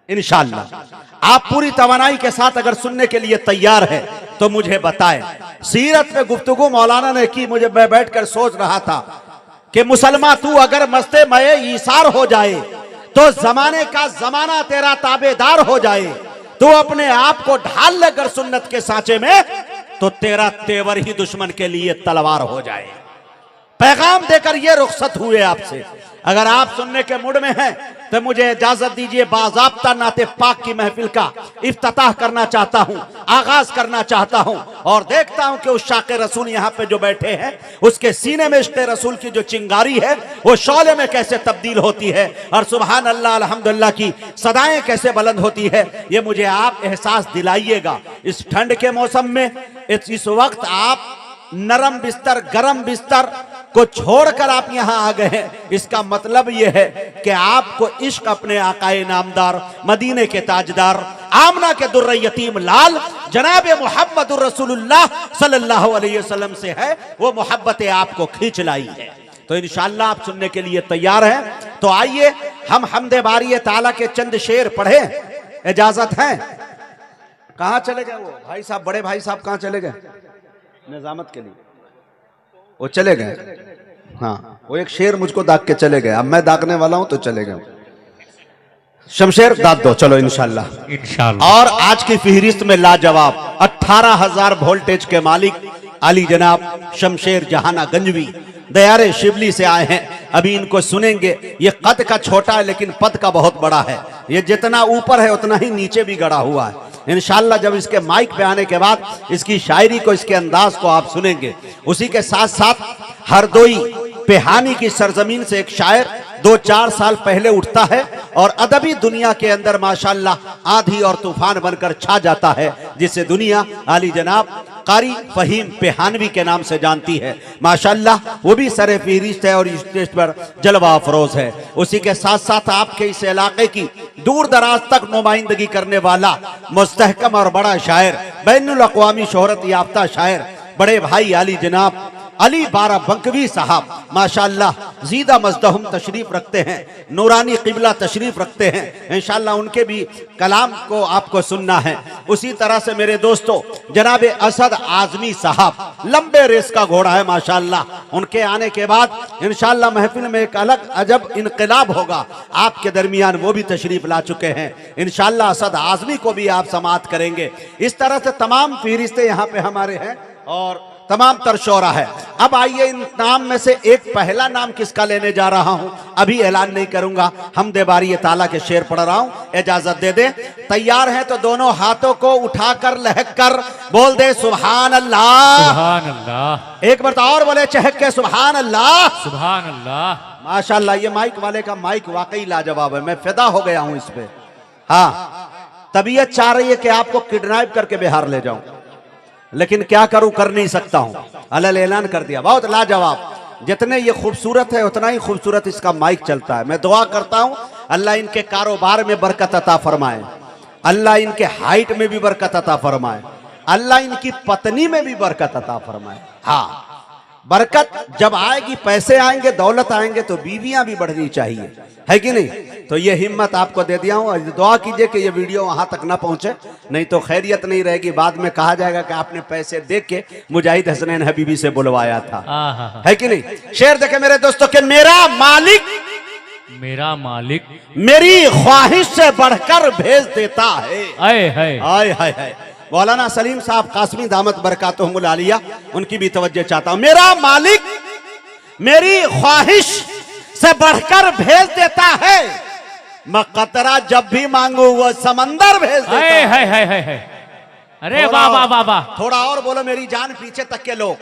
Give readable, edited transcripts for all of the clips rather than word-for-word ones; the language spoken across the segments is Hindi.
इंशाअल्लाह। आप पूरी तवानाई के साथ अगर सुनने के लिए तैयार है तो मुझे बताएं। सीरत में गुफ्तगू मौलाना ने की, मुझे मैं बैठकर सोच रहा था कि मुसलमान तू अगर मस्ते मये ईसार हो जाए तो जमाने का जमाना तेरा ताबेदार हो जाए, तू अपने आप को ढाल लेकर सुन्नत के सांचे में तो तेरा तेवर ही दुश्मन के लिए तलवार हो जाए। पैगाम देकर ये रुखसत हुए आपसे। अगर आप सुनने के मूड में हैं तो मुझे इजाजत दीजिए, बाज़ाब्ता नाते पाक की महफिल का इफ्तिताह करना चाहता हूं, आगाज करना चाहता हूं और देखता हूं कि उस शाक़े रसूल यहां पे जो बैठे हैं उसके सीने में इश्क़े रसूल की जो चिंगारी है वो शौले में कैसे तब्दील होती है और सुभान अल्लाह अल्हम्दुलिल्लाह की सदाएं कैसे बुलंद होती है, ये मुझे आप एहसास दिलाइएगा। इस ठंड के मौसम में इस वक्त आप नरम बिस्तर, गरम बिस्तर को छोड़कर आप यहां आ गए हैं। इसका मतलब यह है कि आपको इश्क अपने आकाए नामदार, मदीने के ताजदार, आमना के दुर्र यतीम लाल जनाब मुहम्मदुर रसूलुल्लाह सल्लल्लाहु अलैहि वसल्लम से है, वो मोहब्बतें आपको खींच लाई है। तो इंशाअल्लाह आप सुनने के लिए तैयार हैं तो आइए हम हमदे बारी ताला के चंद शेर पढ़े, इजाजत है। कहां चले गए वो भाई साहब, बड़े भाई साहब कहां चले गए निजामत के लिए? वो चले गए। हाँ, वो एक शेर मुझको दाग के चले गए, अब मैं दागने वाला हूं तो चले गए। शमशेर दाद दो, चलो इंशाल्लाह इंशाल्लाह। और आज की फहरिस्त में लाजवाब 18,000 वोल्टेज के मालिक अली जनाब शमशेर जहाना गंजवी दयारे शिवली से आए हैं। अभी इनको सुनेंगे। ये कद का छोटा है लेकिन पद का बहुत बड़ा है। ये जितना ऊपर है उतना ही नीचे भी गड़ा हुआ है। इंशाअल्लाह जब इसके माइक पे आने के बाद इसकी शायरी को, इसके अंदाज को आप सुनेंगे। उसी के साथ साथ हरदोई पेहानी की सरजमीन से एक शायर 2-4 साल पहले उठता है और अदबी दुनिया के अंदर माशाअल्लाह आंधी और तूफान बनकर छा जाता है, जिसे दुनिया आली जनाब कारी फहीम पेहानवी के नाम से जानती है। माशाअल्लाह वो भी सरे फहरिस्त है और स्टेज पर जलवा अफरोज है। उसी के साथ साथ आपके इस इलाके की दूर दराज तक नुमाइंदगी करने वाला मुस्तहकम और बड़ा शायर, बैनुल अक़वामी शोहरत याफ्ता शायर बड़े भाई अली जनाब अली बाराबंकवी साहब माशाअल्लाह जीदा मजदहुम तशरीफ रखते हैं, नूरानी किबला तशरीफ रखते हैं। इंशाअल्लाह उनके भी कलाम को आपको सुनना है। उसी तरह से मेरे दोस्तों जनाब असद आजमी साहब लंबे रेस का घोड़ा है माशाअल्लाह, उनके आने के बाद इंशाअल्लाह महफिल में एक अलग अजब इनकलाब होगा। आपके दरमियान वो भी तशरीफ ला चुके हैं। इंशाअल्लाह असद आजमी को भी आप समाअत करेंगे। इस तरह से तमाम फहरिस्तें यहाँ पे हमारे हैं और तमाम तरशोरा है। अब आइए इन नाम में से एक पहला नाम किसका लेने जा रहा हूं अभी ऐलान नहीं करूंगा। हम देबारी ताला के शेर पढ़ रहा हूं, इजाजत दे दे। तैयार है तो दोनों हाथों को उठाकर लहक कर बोल दे सुभान अल्लाह। सुभान अल्लाह। एक बार और बोले चहक के सुभान अल्लाह। सुभान अल्लाह। माशाअल्लाह ये माइक वाले का माइक वाकई लाजवाब है, मैं फिदा हो गया हूं इस पे। हाँ, तबीयत चाह रही है कि आपको किडनैप करके बिहार ले जाऊं, लेकिन क्या करूं, कर नहीं सकता हूं। अलल ऐलान कर दिया। बहुत लाजवाब, जितने ये खूबसूरत है उतना ही खूबसूरत इसका माइक चलता है। मैं दुआ करता हूं अल्लाह इनके कारोबार में बरकत अता फरमाए, अल्लाह इनके हाइट में भी बरकत अता फरमाए, अल्लाह इनकी पत्नी में भी बरकत अता फरमाए। हाँ, बरकत जब आएगी, पैसे आएंगे, दौलत आएंगे तो बीवियां भी बढ़नी चाहिए, है कि नहीं? तो ये हिम्मत आपको दे दिया हूं। दुआ कीजिए कि ये वीडियो वहां तक ना पहुंचे, नहीं तो खैरियत नहीं रहेगी। बाद में कहा जाएगा कि आपने पैसे दे के मुजाहिद हसनैन हबीबी से बुलवाया था, है कि नहीं? शेर देखे मेरे दोस्तों के मेरा मालिक मेरी ख्वाहिश से बढ़कर भेज देता है। आए हाय आए हाय। मौलाना सलीम साहब कासमी दामत बरकातुहुमुल आलिया, उनकी भी तवज्जो चाहता हूं। मेरा मालिक मेरी ख्वाहिश से बढ़कर भेज देता है, मैं कतरा जब भी मांगू वो समंदर भेज देता है। अरे वाह वाह वाह वाह। थोड़ा और बोलो, मेरी जान पीछे तक के लोग,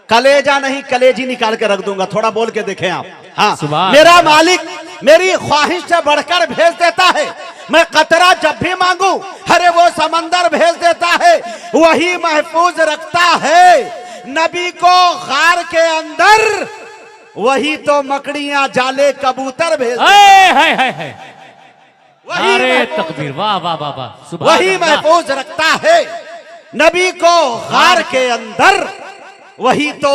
कलेजा नहीं कलेजी निकाल के रख दूंगा। थोड़ा बोल के देखें आप। हाँ, मेरा मालिक मेरी ख्वाहिश से बढ़कर भेज देता है, मैं कतरा जब भी मांगू अरे वो समंदर भेज देता है। वही महफूज रखता है नबी को गार के अंदर, वही तो मकड़ियां जाले कबूतर भेज अरे तकबीर, वाह वाह वाह वाह। वही महफूज रखता है नबी को गार के अंदर, वही तो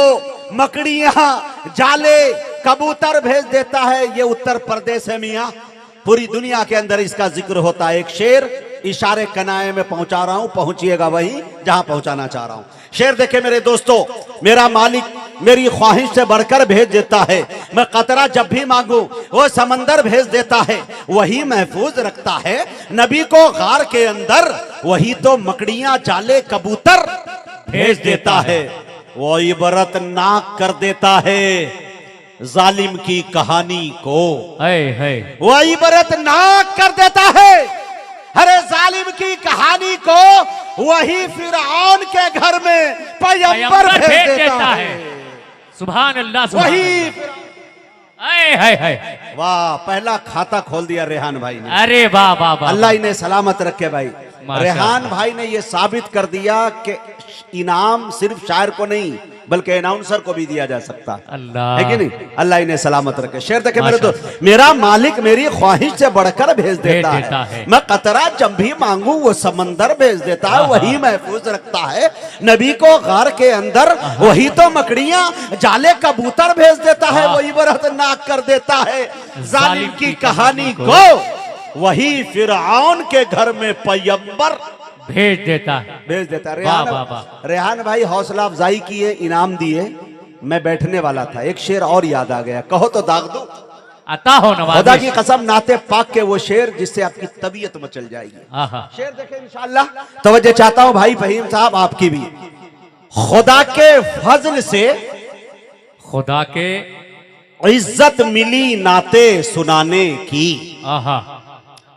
मकड़ियां जाले कबूतर भेज देता है। ये उत्तर प्रदेश है मियां, पूरी दुनिया के अंदर इसका जिक्र होता है। एक शेर इशारे कनाए में पहुंचा रहा हूं, पहुंचिएगा वहीं जहां पहुंचाना चाह रहा हूं। शेर देखे मेरे दोस्तों, मेरा मालिक मेरी ख्वाहिश से बढ़कर भेज देता है। मैं कतरा जब भी मांगू वो समंदर भेज देता है। वही महफूज रखता है नबी को गार के अंदर, वही तो मकड़ियां जाले कबूतर भेज देता है। वो इबरत नाक कर देता है जालिम की कहानी को, वो इबरत नाक कर देता है अरे जालिम की कहानी को। वही फिरऔन के घर में पैगंबर भेज देता है। सुभान अल्लाह, वही है। वाह, पहला खाता खोल दिया रेहान भाई ने। अरे वाह वाह वाह, अल्लाह इन्हें सलामत रखे भाई। रेहान भाई ने यह साबित कर दिया कि इनाम सिर्फ शायर को नहीं बल्कि अनाउंसर को भी दिया जा सकता अल्लाह है कि नहीं। अल्लाह इन्हें सलामत रखे। शेर देखे मेरे दोस्त, मेरा मालिक मेरी ख्वाहिश से बढ़कर भेज देता है। मैं कतरा जब भी मांगू वो समंदर भेज देता है। वही महफूज रखता है नबी को गार के अंदर, वही तो मकड़ियां जाले कबूतर भेज देता है। वही बरत नाक कर देता है जालिम की कहानी को। वही फिरऔन के घर में पैगंबर भेज देता है। रेहान भाई हौसला अफजाई किए, इनाम दिए। मैं बैठने वाला था, एक शेर और याद आ गया, कहो तो दाग दो। अता हो नवाज़िश। खुदा की कसम, नाते पाक के वो शेर जिससे आपकी तबीयत मचल जाएगी। शेर देखें इंशाअल्लाह। तवज्जो चाहता हूं भाई फहीम साहब आपकी भी। खुदा के फजल से खुदा के इज्जत मिली नाते सुनाने की।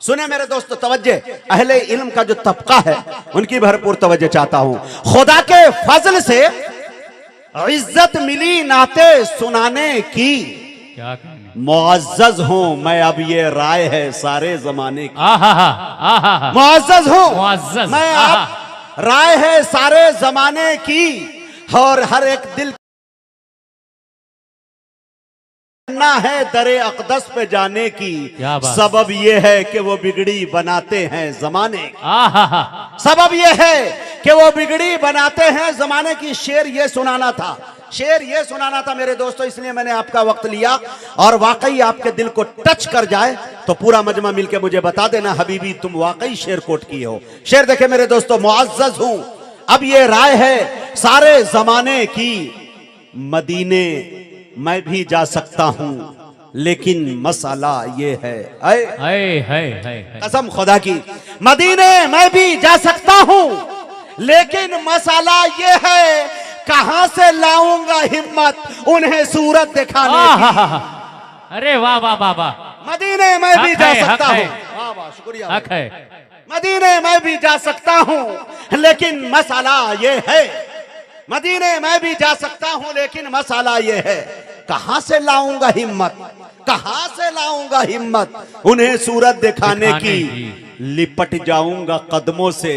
सुने मेरे दोस्तों, तवज्जो, अहले इल्म का जो तबका है उनकी भरपूर तवज्जो चाहता हूं। खुदा के फजल से इज्जत मिली नाते सुनाने की। क्या मुअज़्ज़ज़ हूं मैं, अब ये राय है सारे जमाने की। मुअज़्ज़ज़ हूं मैं, अब राय है सारे जमाने की। और हर एक दिल ना है दरे अक़दस पे जाने की। सबब ये है कि वो बिगड़ी बनाते हैं जमाने की। सबब ये है कि वो बिगड़ी बनाते हैं जमाने की। शेर ये सुनाना था, शेर ये सुनाना था मेरे दोस्तों, इसलिए मैंने आपका वक्त लिया। और वाकई आपके दिल को टच कर जाए तो पूरा मजमा मिलके मुझे बता देना हबीबी तुम वाकई शेर कोट किए हो। शेर देखे मेरे दोस्तों, मुअज़्ज़ज़ हूं अब ये राय है सारे जमाने की। मदीने मैं भी जा सकता हूं लेकिन मसाला ये है, कसम खुदा की, मदीने मैं भी जा सकता हूं लेकिन मसाला ये है, कहां से लाऊंगा हिम्मत उन्हें सूरत दिखाने की। अरे वाह वाह वाह वाह, मदीने मैं भी जा सकता हूं। वाह वाह, शुक्रिया। हक है, मदीने मैं भी जा सकता हूं लेकिन मसाला ये है। मदीने मैं भी जा सकता हूं लेकिन मसाला ये है, कहां से लाऊंगा हिम्मत, कहां से लाऊंगा हिम्मत उन्हें सूरत दिखाने की। लिपट जाऊंगा कदमों से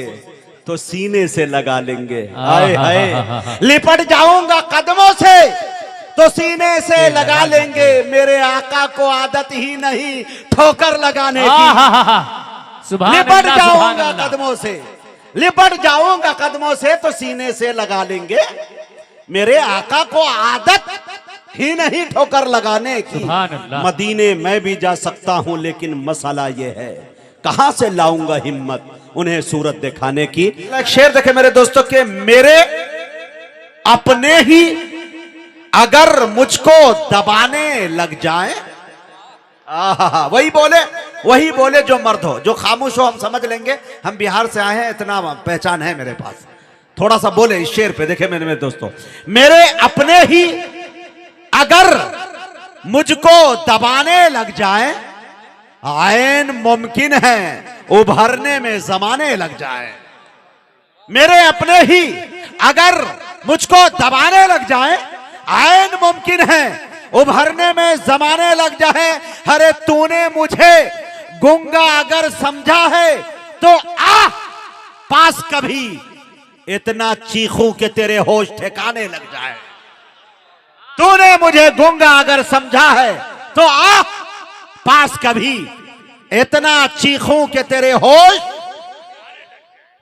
तो सीने से लगा लेंगे। हाय हाय, लिपट जाऊंगा कदमों से तो सीने से लगा लेंगे। मेरे आका को आदत ही नहीं ठोकर लगाने की। लिपट जाऊंगा कदमों से, लिपट जाऊंगा कदमों से तो सीने से लगा लेंगे। मेरे आका को आदत ही नहीं ठोकर लगाने की। मदीने मैं भी जा सकता हूं लेकिन मसाला ये है, कहां से लाऊंगा हिम्मत उन्हें सूरत दिखाने की। एक शेर देखे मेरे दोस्तों के, मेरे अपने ही अगर मुझको दबाने लग जाए। वही बोले जो मर्द हो, जो खामोश हो हम समझ लेंगे, हम बिहार से आए हैं इतना पहचान है मेरे पास। थोड़ा सा बोले इस शेर पे, देखे मेरे दोस्तों, मेरे अपने ही अगर मुझको दबाने लग जाए, आयन मुमकिन है उभरने में जमाने लग जाए। मेरे अपने ही अगर मुझको दबाने लग जाए, आयन मुमकिन है उभरने में जमाने लग जाए। अरे तूने मुझे गूंगा अगर समझा है तो आ पास कभी, इतना चीखूं कि तेरे होश ठिकाने लग जाए। तूने मुझे गूंगा अगर समझा है तो आ पास कभी, इतना चीखूं कि तेरे होश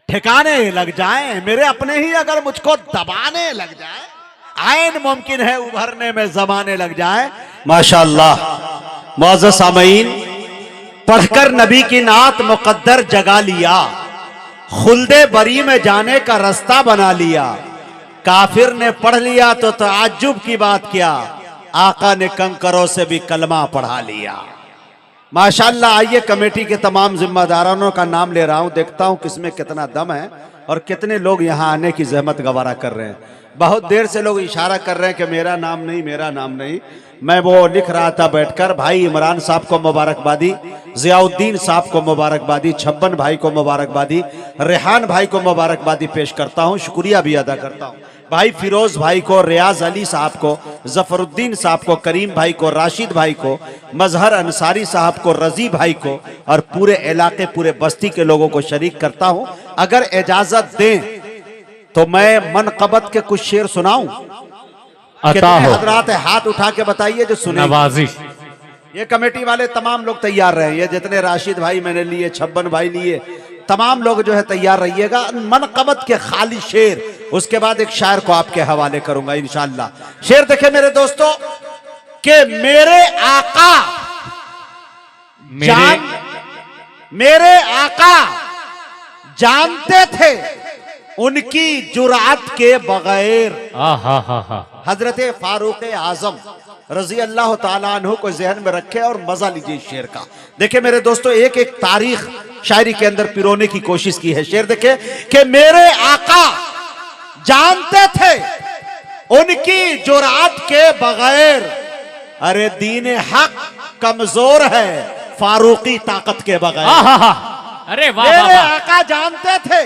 ठिकाने लग जाए। मेरे अपने ही अगर मुझको दबाने लग जाए, आयन मुमकिन है उभरने में जमाने लग जाए। माशाअल्लाह। मुअज़्ज़ज़ सामईन, पढ़कर नबी की नात मुकद्दर जगा लिया, खुल्दे बरी में जाने का रास्ता बना लिया। काफिर ने पढ़ लिया तो ताज्जुब की बात क्या, आका ने कंकरों से भी कलमा पढ़ा लिया। माशाल्लाह। आइए कमेटी के तमाम जिम्मेदारों का नाम ले रहा हूं, देखता हूं किसमें कितना दम है और कितने लोग यहां आने की जहमत गवारा कर रहे हैं। बहुत देर से लोग इशारा कर रहे हैं कि मेरा नाम नहीं, मेरा नाम नहीं। मैं वो लिख रहा था बैठकर, भाई इमरान साहब को मुबारकबादी, जियाउद्दीन साहब को मुबारकबादी, छब्बन भाई को मुबारकबादी, रेहान भाई को मुबारकबादी पेश करता हूं, शुक्रिया भी अदा करता हूं। भाई फिरोज भाई को, रियाज अली साहब को, जफरुद्दीन साहब को, करीम भाई को, राशिद भाई को, मजहर अंसारी साहब को, रजी भाई को और पूरे इलाके पूरे बस्ती के लोगों को शरीक करता हूं। अगर इजाजत दें तो मैं मनकबत के कुछ शेर सुनाऊं। कितने हजरात हाथ उठा के बताइए जो सुने। नवाजिश। ये कमेटी वाले तमाम लोग तैयार रहे, ये जितने राशिद भाई मैंने लिए, छब्बन भाई लिए, तमाम लोग जो है तैयार रहिएगा। मनकबत के खाली शेर, उसके बाद एक शायर को आपके हवाले करूंगा इंशाअल्लाह। शेर देखे मेरे दोस्तों कि मेरे आका जानते थे उनकी जुरात के बगैर। हजरत फारूक आजम रजी अल्लाह ताला अन्हु को जहन में रखे और मजा लीजिए शेर का। देखे मेरे दोस्तों, एक एक तारीख शायरी के अंदर पिरोने की कोशिश की है। शेर देखे कि मेरे आका जानते थे उनकी जुरात के बगैर, अरे दीन हक कमजोर है फारूकी ताकत के बगैर। अरे वाह, मेरे आका जानते थे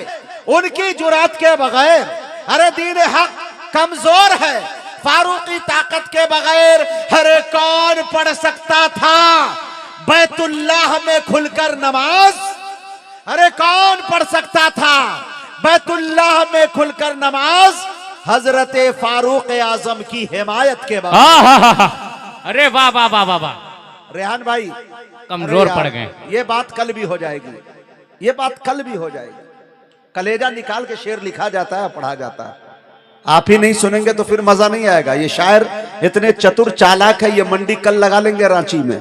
उनकी जुरात के बगैर, अरे दीन हक कमजोर है फारूकी ताकत के बगैर। अरे कौन पढ़ सकता था बैतुल्लाह में खुलकर नमाज, अरे कौन पढ़ सकता था बैतुल्लाह में खुलकर नमाज, हजरत फारूक आजम की हिमायत के बगैर। अरे वाह वाह वाह वाह वाह। रेहान भाई कमजोर पड़ गए। ये बात कल भी हो जाएगी, ये बात कल भी हो जाएगी। कलेजा निकाल के शेर लिखा जाता है, पढ़ा जाता है। आप ही नहीं सुनेंगे तो फिर मजा नहीं आएगा। ये शायर इतने चतुर चालाक है, ये मंडी कल लगा लेंगे रांची में,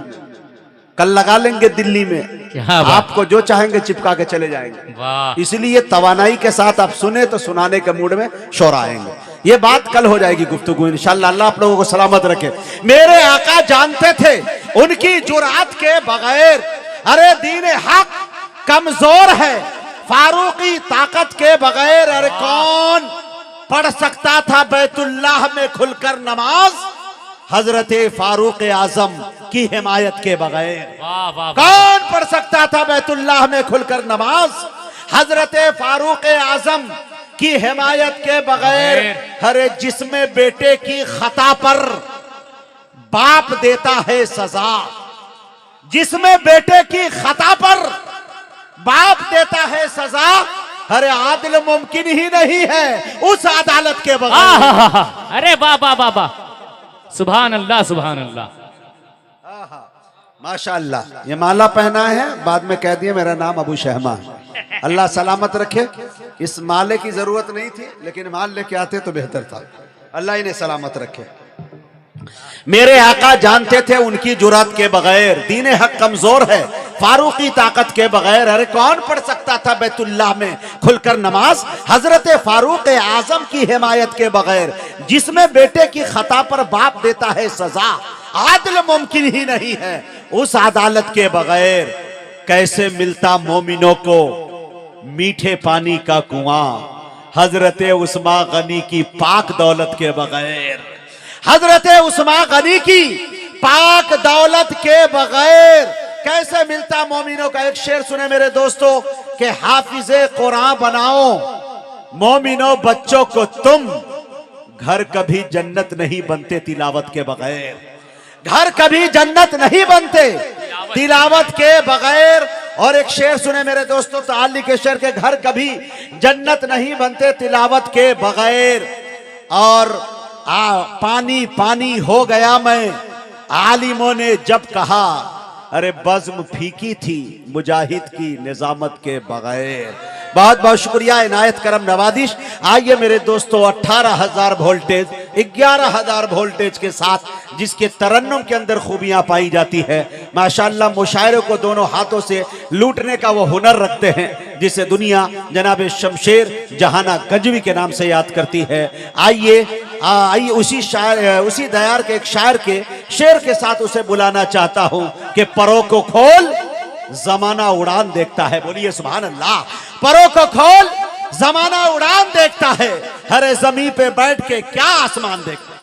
कल लगा लेंगे दिल्ली में, आपको जो चाहेंगे चिपका के चले जाएंगे। इसलिए तवानाई के साथ आप सुने तो सुनाने के मूड में शोर आएंगे। ये बात कल हो जाएगी गुफ्तगू इंशाअल्लाह। अल्लाह आप लोगों को सलामत रखे। मेरे आका जानते थे उनकी जुरात के बगैर, अरे दीन हक कमजोर है फारूकी ताकत के बगैर। अरे कौन पढ़ सकता था बैतुल्लाह में खुलकर नमाज, हजरत फारूक आजम की हिमायत के बगैर। कौन पढ़ सकता था बैतुल्लाह में खुलकर नमाज, हजरत फारूक आजम की हिमायत के बगैर। हरे जिसमें बेटे की खता पर बाप देता है सजा, जिसमें बेटे की खता पर बाप देता है सजा, अरे आदिल मुमकिन ही नहीं है उस अदालत के बगैर। अरे वाह वाह वाह वाह, सुभान अल्लाह सुभान अल्लाह। माशाअल्लाह। ये माला पहना है, बाद में कह दिया मेरा नाम अबू शहमा है। अल्लाह सलामत रखे। इस माले की जरूरत नहीं थी, लेकिन माल लेके आते तो बेहतर था। अल्लाह इन्हें सलामत रखे। मेरे आका जानते थे उनकी जुरात के बगैर, दीन हक कमजोर है फारूकी ताकत के बगैर। अरे कौन पढ़ सकता था बैतुल्लाह में खुलकर नमाज, हजरत फारूक आजम की हिमायत के बगैर। जिसमें बेटे की खता पर बाप देता है सजा, आदिल मुमकिन ही नहीं है उस अदालत के बगैर। कैसे मिलता मोमिनों को मीठे पानी का कुआं, हजरत उस्मा गनी की पाक दौलत के बगैर। हजरत उस्मा गनी की पाक दौलत के बगैर कैसे मिलता मोमिनों का। एक शेर सुने मेरे दोस्तों कि हाफिजे कुरान बनाओ मोमिनों बच्चों को तुम, घर कभी जन्नत नहीं बनते तिलावत के बगैर। घर कभी जन्नत नहीं बनते तिलावत के बगैर। और एक शेर सुने मेरे दोस्तों ताली के शेर के, घर कभी जन्नत नहीं बनते तिलावत के बगैर। और पानी पानी हो गया मैं, आलिमों ने जब कहा, अरे बज़्म फीकी थी मुजाहिद की निजामत के बगैर। बहुत बहुत शुक्रिया, इनायत करम नवादिश। आइए मेरे दोस्तों 18,000 वोल्टेज 11,000 वोल्टेज के साथ, जिसके तरन्नुम के अंदर खूबियां पाई जाती है। माशाअल्लाह मुशायरे को दोनों हाथों से लूटने का वो हुनर रखते हैं, जिसे दुनिया जनाब शमशेर जहाना गंजवी के नाम से याद करती है। आइए उसी दयार के एक शायर के शेर के साथ उसे बुलाना चाहता हूं कि परों को खोल जमाना उड़ान देखता है। बोलिए सुभान अल्लाह। परों को खोल जमाना उड़ान देखता है, हरे जमीन पे बैठ के क्या आसमान देखता है।